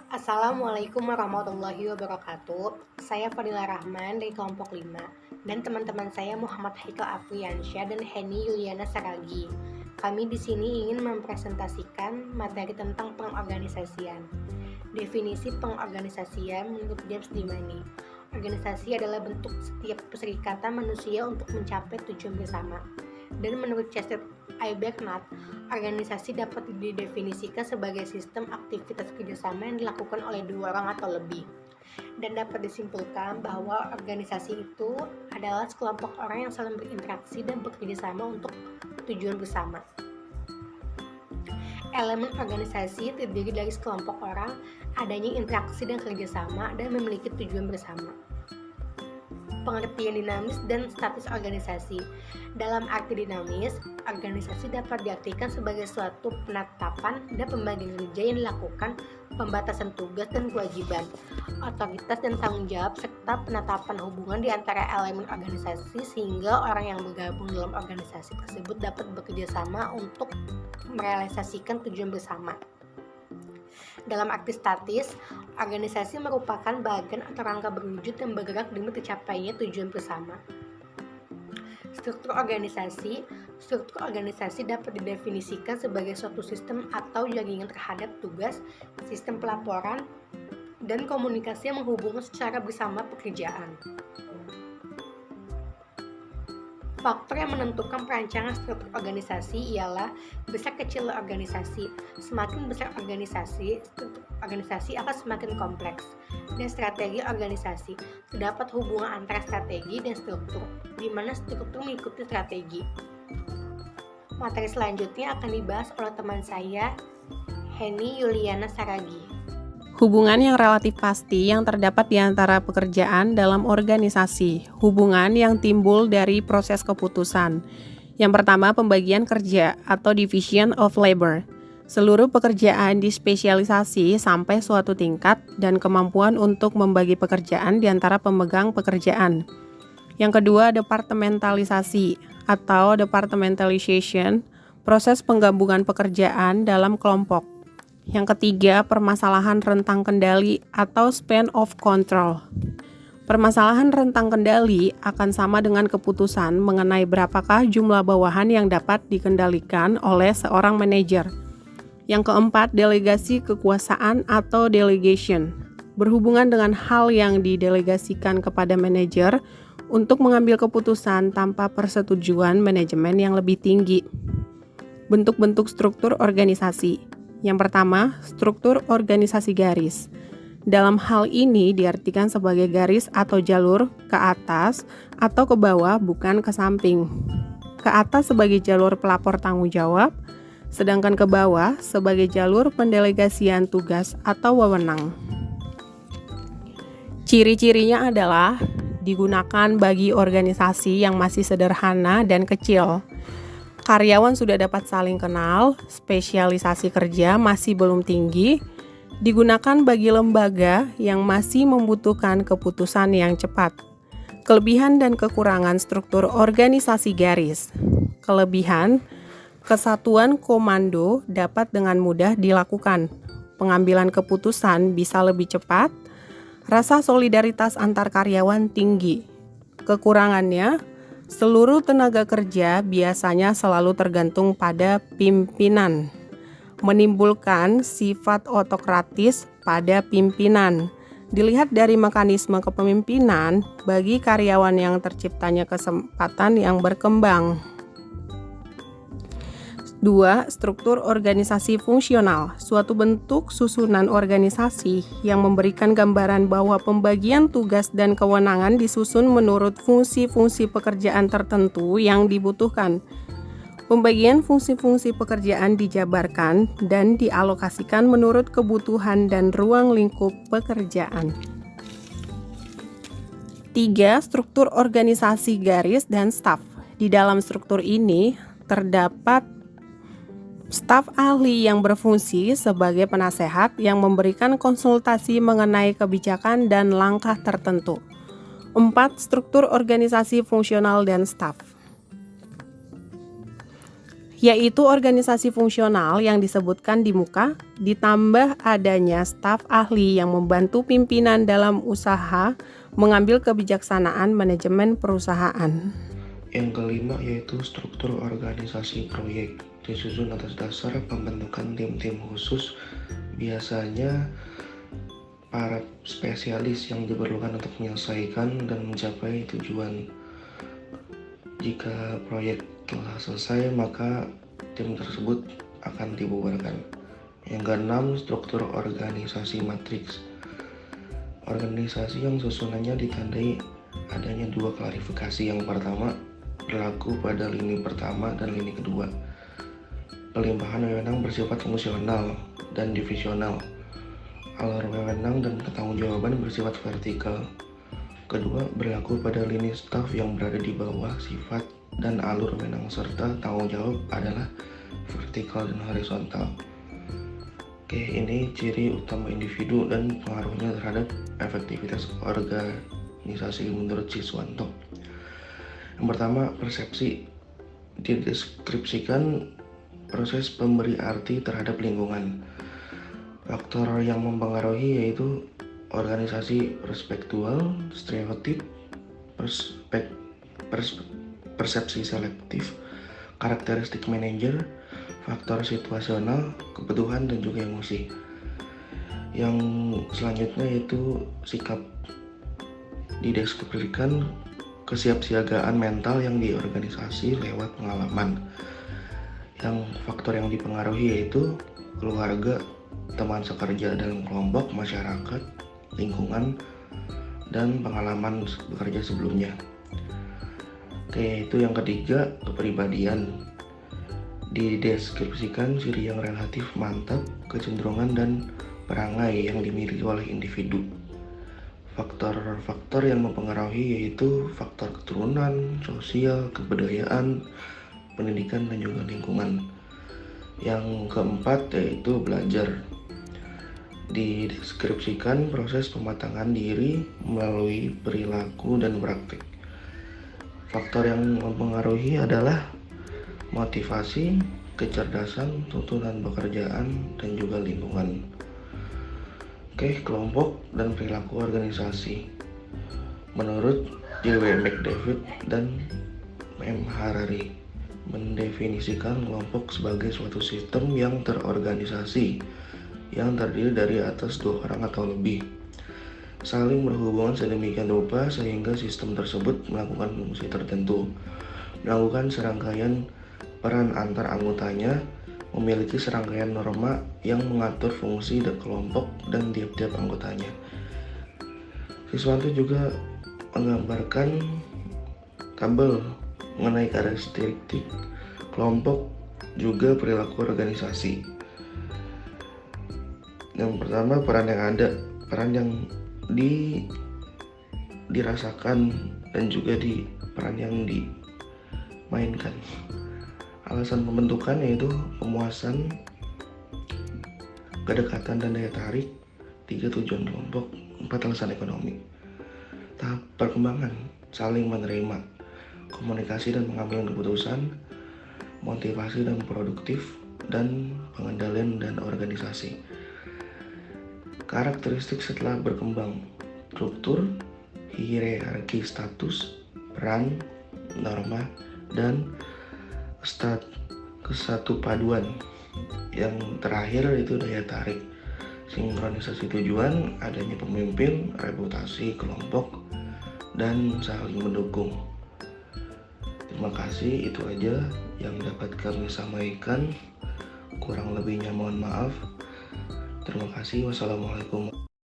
Assalamualaikum warahmatullahi wabarakatuh. Saya Fadila Rahman dari kelompok 5 dan teman-teman saya Muhammad Haikal Afriansyah dan Heni Yuliana Saragi. Kami di sini ingin mempresentasikan materi tentang pengorganisasian. Definisi pengorganisasian menurut James Dimani. Organisasi adalah bentuk setiap perserikatan manusia untuk mencapai tujuan bersama. Dan menurut Chester I. Bernard, organisasi dapat didefinisikan sebagai sistem aktivitas kerjasama yang dilakukan oleh dua orang atau lebih. Dan dapat disimpulkan bahwa organisasi itu adalah sekelompok orang yang saling berinteraksi dan bekerja sama untuk tujuan bersama. Elemen organisasi terdiri dari sekelompok orang, adanya interaksi dan kerjasama, dan memiliki tujuan bersama. Pengertian dinamis dan statis organisasi. Dalam arti dinamis, organisasi dapat diartikan sebagai suatu penetapan dan pembagian kerja yang dilakukan, pembatasan tugas dan kewajiban, otoritas dan tanggung jawab, serta penetapan hubungan di antara elemen organisasi sehingga orang yang bergabung dalam organisasi tersebut dapat bekerja sama untuk merealisasikan tujuan bersama. Dalam arti statis, organisasi merupakan bagian atau rangka berwujud yang bergerak demi tercapainya tujuan bersama. Struktur organisasi dapat didefinisikan sebagai suatu sistem atau jaringan terhadap tugas, sistem pelaporan, dan komunikasi yang menghubungkan secara bersama pekerjaan. Faktor yang menentukan perancangan struktur organisasi ialah besar kecilnya organisasi. Semakin besar organisasi, struktur organisasi akan semakin kompleks. Dan strategi organisasi. Terdapat hubungan antara strategi dan struktur, di mana struktur mengikuti strategi. Materi selanjutnya akan dibahas oleh teman saya, Heni Yuliana Saragi. Hubungan yang relatif pasti yang terdapat di antara pekerjaan dalam organisasi. Hubungan yang timbul dari proses keputusan. Yang pertama, pembagian kerja atau division of labor. Seluruh pekerjaan dispesialisasi sampai suatu tingkat dan kemampuan untuk membagi pekerjaan di antara pemegang pekerjaan. Yang kedua, departementalisasi atau departmentalization, proses penggabungan pekerjaan dalam kelompok. Yang ketiga, permasalahan rentang kendali atau span of control. Permasalahan rentang kendali akan sama dengan keputusan mengenai berapakah jumlah bawahan yang dapat dikendalikan oleh seorang manajer. Yang keempat, delegasi kekuasaan atau delegation. Berhubungan dengan hal yang didelegasikan kepada manajer untuk mengambil keputusan tanpa persetujuan manajemen yang lebih tinggi. Bentuk-bentuk struktur organisasi. Yang pertama, struktur organisasi garis. Dalam hal ini diartikan sebagai garis atau jalur ke atas atau ke bawah, bukan ke samping. Ke atas sebagai jalur pelapor tanggung jawab, sedangkan ke bawah sebagai jalur pendelegasian tugas atau wewenang. Ciri-cirinya adalah digunakan bagi organisasi yang masih sederhana dan kecil. Karyawan sudah dapat saling kenal, spesialisasi kerja masih belum tinggi, digunakan bagi lembaga yang masih membutuhkan keputusan yang cepat. Kelebihan dan kekurangan struktur organisasi garis. Kelebihan, kesatuan komando dapat dengan mudah dilakukan. Pengambilan keputusan bisa lebih cepat, rasa solidaritas antar karyawan tinggi. Kekurangannya, seluruh tenaga kerja biasanya selalu tergantung pada pimpinan, menimbulkan sifat otokratis pada pimpinan. Dilihat dari mekanisme kepemimpinan bagi karyawan yang terciptanya kesempatan yang berkembang. 2. Struktur organisasi fungsional, suatu bentuk susunan organisasi yang memberikan gambaran bahwa pembagian tugas dan kewenangan disusun menurut fungsi-fungsi pekerjaan tertentu yang dibutuhkan. Pembagian fungsi-fungsi pekerjaan dijabarkan dan dialokasikan menurut kebutuhan dan ruang lingkup pekerjaan. 3. Struktur organisasi garis dan staf. Di dalam struktur ini terdapat staf ahli yang berfungsi sebagai penasehat yang memberikan konsultasi mengenai kebijakan dan langkah tertentu. 4. Struktur organisasi fungsional dan staf. yaitu organisasi fungsional yang disebutkan di muka, ditambah adanya staf ahli yang membantu pimpinan dalam usaha mengambil kebijaksanaan manajemen perusahaan. Yang kelima yaitu struktur organisasi proyek, disusun atas dasar pembentukan tim-tim khusus, biasanya para spesialis yang diperlukan untuk menyelesaikan dan mencapai tujuan. Jika proyek telah selesai, maka tim tersebut akan dibubarkan. Yang keenam, struktur organisasi matriks. Organisasi yang susunannya ditandai adanya dua klarifikasi. Yang pertama, berlaku pada lini pertama dan lini kedua. Pelimpahan wewenang bersifat fungsional dan divisional. Alur wewenang dan pertanggungjawaban bersifat vertikal. Kedua, berlaku pada lini staf yang berada di bawah sifat dan alur wewenang serta tanggung jawab adalah vertikal dan horizontal. Oke, ini ciri utama individu dan pengaruhnya terhadap efektivitas organisasi menurut Siswanto. Yang pertama, persepsi. Dideskripsikan proses pemberi arti terhadap lingkungan. Faktor yang mempengaruhi yaitu organisasi perspektual, stereotip, persepsi selektif, karakteristik manajer, faktor situasional, kebutuhan, dan juga emosi. Yang selanjutnya yaitu sikap. Dideskripsikan kesiapsiagaan mental yang di organisasi lewat pengalaman. Yang faktor yang dipengaruhi yaitu keluarga, teman sekerja dalam kelompok, masyarakat, lingkungan, dan pengalaman bekerja sebelumnya. Oke, itu yang ketiga, kepribadian. Dideskripsikan ciri yang relatif mantap, kecenderungan, dan perangai yang dimiliki oleh individu. Faktor-faktor yang mempengaruhi yaitu faktor keturunan, sosial, kebudayaan, pendidikan, dan juga lingkungan. Yang keempat yaitu belajar. Dideskripsikan proses pematangan diri melalui perilaku dan praktik. Faktor yang mempengaruhi adalah motivasi, kecerdasan, tuntutan pekerjaan, dan juga lingkungan. Oke, kelompok dan perilaku organisasi. Menurut J.W. McDavid dan M. Harari, mendefinisikan kelompok sebagai suatu sistem yang terorganisasi yang terdiri dari atas dua orang atau lebih, saling berhubungan sedemikian rupa sehingga sistem tersebut melakukan fungsi tertentu, melakukan serangkaian peran antar anggotanya, memiliki serangkaian norma yang mengatur fungsi kelompok dan tiap-tiap anggotanya. Siswanto juga menggambarkan tabel mengenai karakteristik kelompok juga perilaku organisasi. Yang pertama, peran yang dirasakan dan juga peran yang dimainkan. Alasan pembentukan yaitu pemuasan, kedekatan dan daya tarik. 3, tujuan kelompok. 4, alasan ekonomi. Tahap perkembangan, saling menerima, komunikasi dan pengambilan keputusan, motivasi dan produktif, dan pengendalian dan organisasi. Karakteristik setelah berkembang, struktur, hierarki status, peran, norma, dan kesatupaduan. Yang terakhir itu daya tarik, sinkronisasi tujuan, adanya pemimpin, reputasi kelompok, dan saling mendukung. Terima kasih, itu aja yang dapat kami sampaikan. Kurang lebihnya mohon maaf. Terima kasih. Wassalamualaikum.